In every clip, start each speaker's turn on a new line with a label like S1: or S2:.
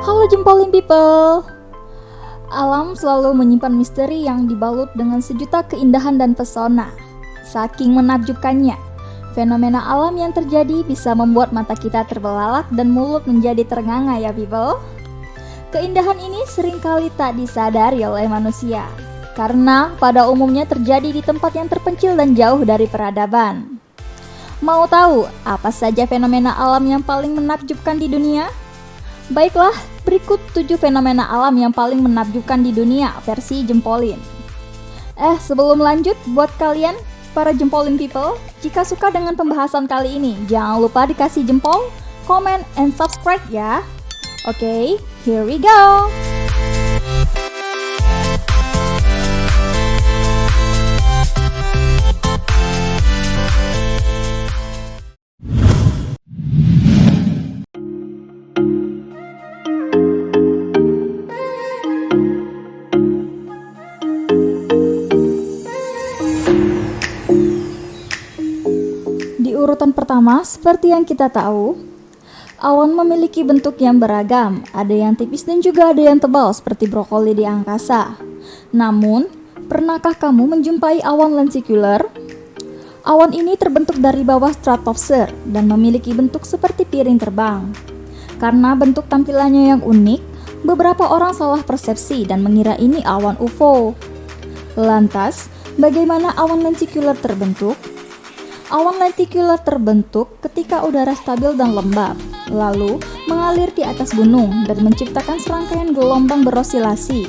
S1: Halo jempolin people. Alam selalu menyimpan misteri yang dibalut dengan sejuta keindahan dan pesona. Saking menakjubkannya, fenomena alam yang terjadi bisa membuat mata kita terbelalak dan mulut menjadi ternganga ya people. Keindahan ini seringkali tak disadari oleh manusia, karena pada umumnya terjadi di tempat yang terpencil dan jauh dari peradaban. Mau tahu apa saja fenomena alam yang paling menakjubkan di dunia? Baiklah, berikut 7 fenomena alam yang paling menakjubkan di dunia versi Jempolin. Sebelum lanjut, buat kalian, para Jempolin people, jika suka dengan pembahasan kali ini, jangan lupa dikasih jempol, komen, and subscribe ya. Oke, here we go! Urutan pertama, seperti yang kita tahu, awan memiliki bentuk yang beragam, ada yang tipis dan juga ada yang tebal seperti brokoli di angkasa. Namun, pernahkah kamu menjumpai awan lenticular? Awan ini terbentuk dari bawah stratosfer dan memiliki bentuk seperti piring terbang. Karena bentuk tampilannya yang unik, beberapa orang salah persepsi dan mengira ini awan UFO. Lantas, bagaimana awan lenticular terbentuk? Awan lenticular terbentuk ketika udara stabil dan lembab, lalu mengalir di atas gunung dan menciptakan serangkaian gelombang berosilasi.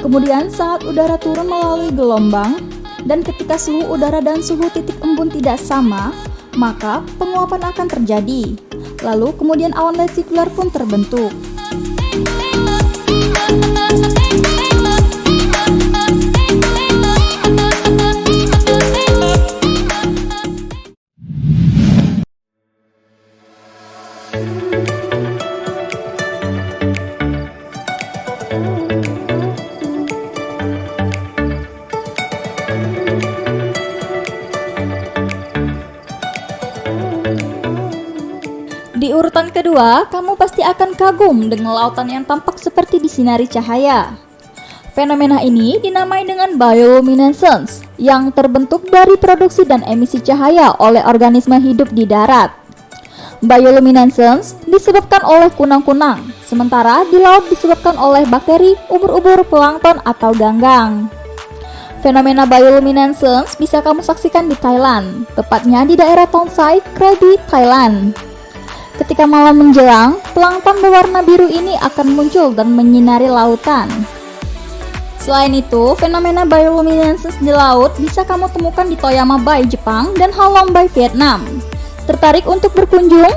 S1: Kemudian saat udara turun melalui gelombang, dan ketika suhu udara dan suhu titik embun tidak sama, maka penguapan akan terjadi. Lalu kemudian awan lenticular pun terbentuk. Di urutan kedua, kamu pasti akan kagum dengan lautan yang tampak seperti disinari cahaya. Fenomena ini dinamai dengan bioluminescence, yang terbentuk dari produksi dan emisi cahaya oleh organisme hidup di darat. Bioluminescence disebabkan oleh kunang-kunang, sementara di laut disebabkan oleh bakteri, ubur-ubur, plankton, atau ganggang. Fenomena bioluminescence bisa kamu saksikan di Thailand, tepatnya di daerah Tonsai, Krabi, Thailand. Ketika malam menjelang, plankton berwarna biru ini akan muncul dan menyinari lautan. Selain itu, fenomena bioluminescence di laut bisa kamu temukan di Toyama Bay, Jepang, dan Halong Bay, Vietnam. Tertarik untuk berkunjung?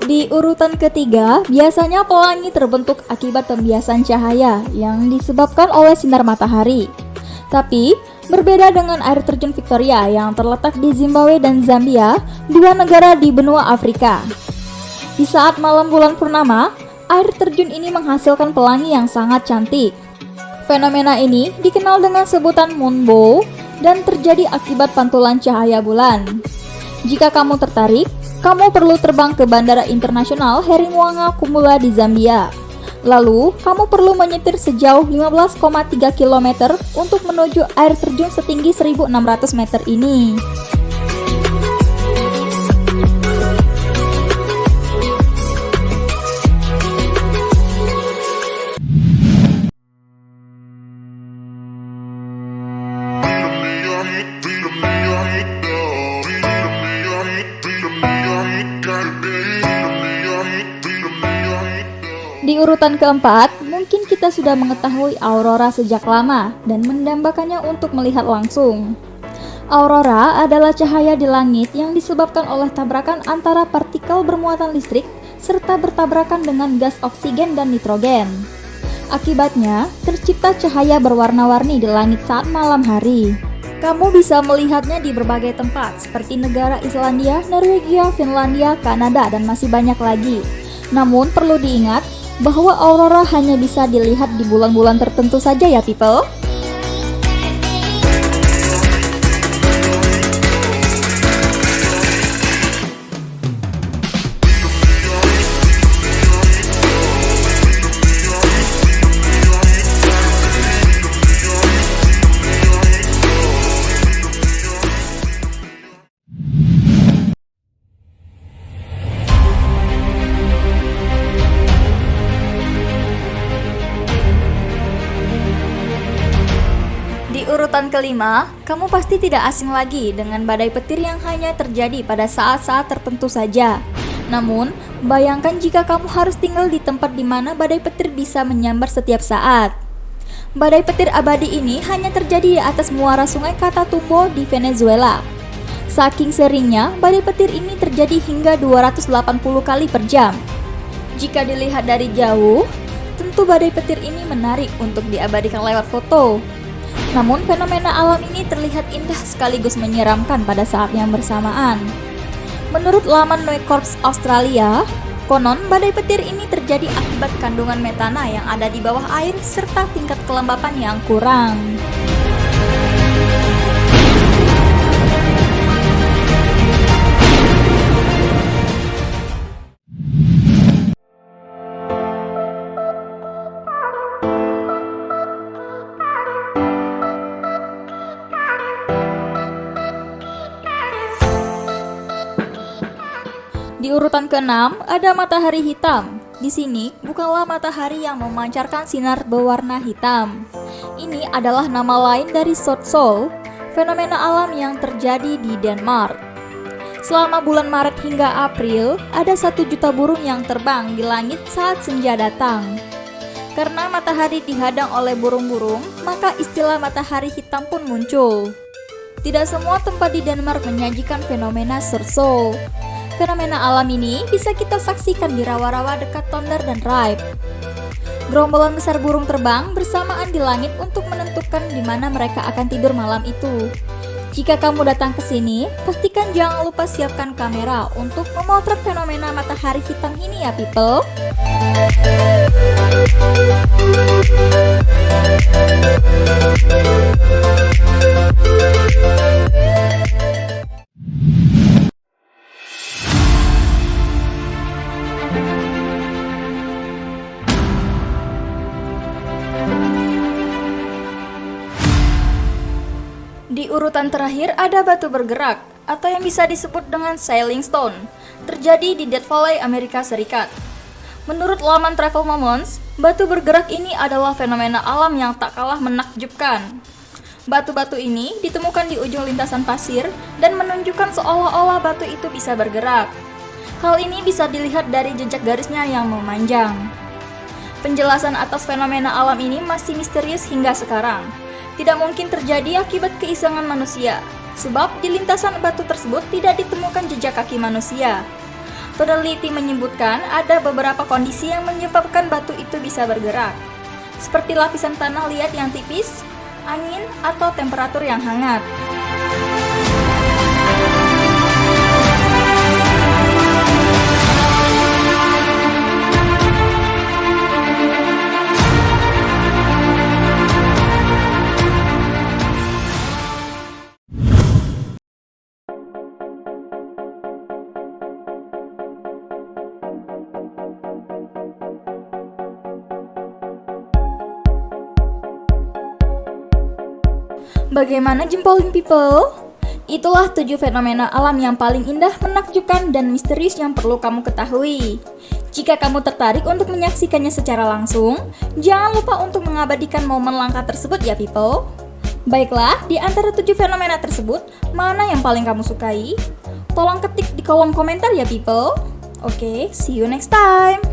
S1: Di urutan ketiga, biasanya pelangi terbentuk akibat pembiasan cahaya yang disebabkan oleh sinar matahari. Tapi, berbeda dengan air terjun Victoria yang terletak di Zimbabwe dan Zambia, dua negara di benua Afrika. Di saat malam bulan purnama, air terjun ini menghasilkan pelangi yang sangat cantik. Fenomena ini dikenal dengan sebutan moonbow dan terjadi akibat pantulan cahaya bulan. Jika kamu tertarik, kamu perlu terbang ke Bandara Internasional Heri Moanga Kumula di Zambia. Lalu, kamu perlu menyetir sejauh 15,3 km untuk menuju air terjun setinggi 1.600 meter ini. Di urutan keempat, mungkin kita sudah mengetahui aurora sejak lama dan mendambakannya untuk melihat langsung. Aurora adalah cahaya di langit yang disebabkan oleh tabrakan antara partikel bermuatan listrik serta bertabrakan dengan gas oksigen dan nitrogen. Akibatnya, tercipta cahaya berwarna-warni di langit saat malam hari. Kamu bisa melihatnya di berbagai tempat seperti negara Islandia, Norwegia, Finlandia, Kanada, dan masih banyak lagi. Namun perlu diingat bahwa aurora hanya bisa dilihat di bulan-bulan tertentu saja ya people. Di urutan kelima, kamu pasti tidak asing lagi dengan badai petir yang hanya terjadi pada saat-saat tertentu saja. Namun, bayangkan jika kamu harus tinggal di tempat di mana badai petir bisa menyambar setiap saat. Badai petir abadi ini hanya terjadi di atas muara sungai Catatumbo di Venezuela. Saking seringnya, badai petir ini terjadi hingga 280 kali per jam. Jika dilihat dari jauh, tentu badai petir ini menarik untuk diabadikan lewat foto. Namun fenomena alam ini terlihat indah sekaligus menyeramkan pada saat yang bersamaan. Menurut laman News Corp Australia, konon badai petir ini terjadi akibat kandungan metana yang ada di bawah air serta tingkat kelembapan yang kurang. Di urutan ke-6 ada matahari hitam. Di sini bukanlah matahari yang memancarkan sinar berwarna hitam. Ini adalah nama lain dari Sol, fenomena alam yang terjadi di Denmark. Selama bulan Maret hingga April, ada 1 juta burung yang terbang di langit saat senja datang. Karena matahari dihadang oleh burung-burung, maka istilah matahari hitam pun muncul. Tidak semua tempat di Denmark menyajikan fenomena Sol. Fenomena alam ini bisa kita saksikan di rawa-rawa dekat Tonder dan Ribe. Gerombolan besar burung terbang bersamaan di langit untuk menentukan di mana mereka akan tidur malam itu. Jika kamu datang ke sini, pastikan jangan lupa siapkan kamera untuk memotret fenomena matahari hitam ini ya people. Di urutan terakhir ada batu bergerak, atau yang bisa disebut dengan Sailing Stone, terjadi di Death Valley, Amerika Serikat. Menurut laman Travel Moments, batu bergerak ini adalah fenomena alam yang tak kalah menakjubkan. Batu-batu ini ditemukan di ujung lintasan pasir dan menunjukkan seolah-olah batu itu bisa bergerak. Hal ini bisa dilihat dari jejak garisnya yang memanjang. Penjelasan atas fenomena alam ini masih misterius hingga sekarang. Tidak mungkin terjadi akibat keisengan manusia, sebab di lintasan batu tersebut tidak ditemukan jejak kaki manusia. Peneliti menyebutkan ada beberapa kondisi yang menyebabkan batu itu bisa bergerak, seperti lapisan tanah liat yang tipis, angin, atau temperatur yang hangat. Bagaimana jempolin people? Itulah 7 fenomena alam yang paling indah, menakjubkan, dan misterius yang perlu kamu ketahui. Jika kamu tertarik untuk menyaksikannya secara langsung, jangan lupa untuk mengabadikan momen langka tersebut ya people. Baiklah, di antara 7 fenomena tersebut, mana yang paling kamu sukai? Tolong ketik di kolom komentar ya people. Oke, see you next time.